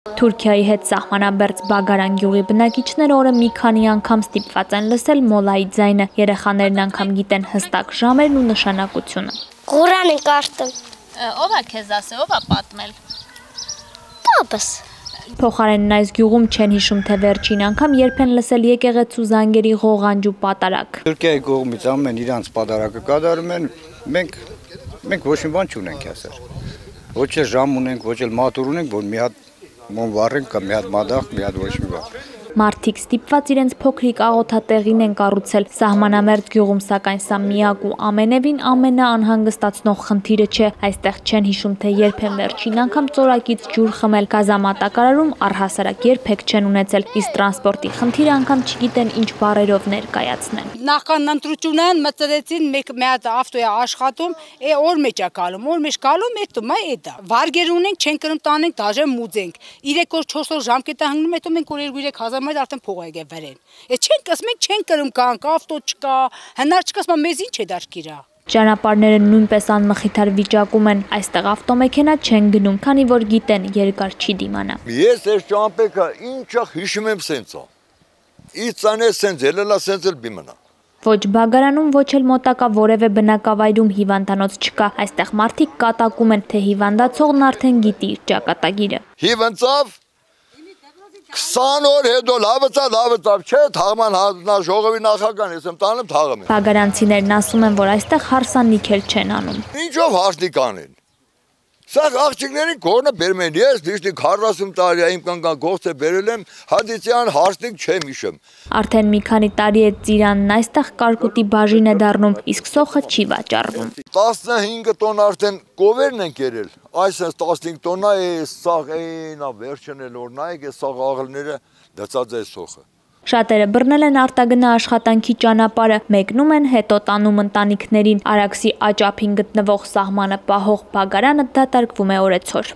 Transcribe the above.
Թուրքիայի հետ սահմանաբերձ Բագարան գյուղի բնակիչները օրը մի քանի անգամ ստիպված են լսել մոլայի ձայնը, երեխաներն անգամ գիտեն հստակ ժամերն ու նշանակությունը։ Ղուրան են կարդում։ Ո՞վ է քեզ ասել, ո՞վ է պատմել։ Պապս։ Փոխարենն այս գյուղում չեն հիշում, թե վերջին անգամ երբ են լսել եկեղեցու զանգերի ղողանջ ու պատարակ։ Թուրքիայի կողմից ամեն իրանց պատարակը կատարում են, մենք ոչ մի բան չունենք ասել։ Ոչ էլ ժամ ունենք, ոչ էլ մատուր ունենք, որ մի հատ մոմ վառենք կամ մի հատ մադաղ, մի հատ ոչ մի բան։ Մարդիկ ստիպված իրենց փոքրիկ աղոթատեղին են կառուցել սահմանամերձ գյուղում, սակայն սա միակ ու ամենևին ամենաանհանգստացնող խնդիրը չէ։ Այստեղ չեն հիշում, թե երբ են վերջին անգամ ծորակից ջուր խմել, գազամատակարարում առհասարակ երբեք չեն ունեցել, իսկ տրանսպորտի խնդիրը անգամ չգիտեն ինչ բառերով ներկայացնեն։ Նախքան ընտրություն են մտածեցին մեկ հատ ավտո է աշխատում, օր մեջ է գալում, օր մեջ գալում է տոմա էդա։ Վարգեր ունենք, չեն կրում տանենք, դաժե մուծենք։ 3 օր 4 օր ժամկետ է հանգնում, հետո մենք 2-3000 մայր արդեն փող եկե վերեն։ Չենք ասում, մենք չենք կրում կանք, ավտո չկա, հնար չկա, ասում մեզ ինչ է դարքիրա։ Ճանապարհները նույնպես անմխիթար վիճակում են, այստեղ ավտոմեքենա չեն գնում, քանի որ գիտեն երկար չի դիմանա։ Ես այս ճամփեքը ինչա հիշում եմ սենցա։ Իցանե սենց ելելա սենց էլ բիմնա։ Ոչ Բագարանում, ոչ էլ մոտակա որևէ բնակավայրում հիվանդանոց չկա, այստեղ մարդիկ կատակում են, թե հիվանդացողն արդեն գիտի իր ճակատագիրը։ Հիվանդավ 20 օր հետո լավացավ, չէ, թաղման ժողովի նախագահան, ես եմ տանում թաղում։ Բագարանցիներն ասում են, որ այստեղ հարսանիք էլ չեն անում։ Ինչով հարսնիք անեն։ Սա աղջիկներին կողնը բերում են, ես դիշտի 40 տարի իմ կանգան գործը բերել եմ, հադիցյան հարսնիք չեմ հիշում։ Արդեն մի քանի տարի է ծիրանն այստեղ կարկուտի բաժին է դառնում, իսկ սոխը չի վաճառվում։ 15 տոն արդեն կովերն են կերել, այսպես 15 տոննա է սաղ էնա վերջն էլ որ նայեք, այս սաղ աղելները դծած է սոխը։ Շատերը բռնել են արտագնա աշխատանքի ճանապարհը, մեկնում են, հետո տանում ընտանիքներին, Արաքսի աճափին գտնվող սահմանը պահող Բագարանը դատարկվում է օրեցօր։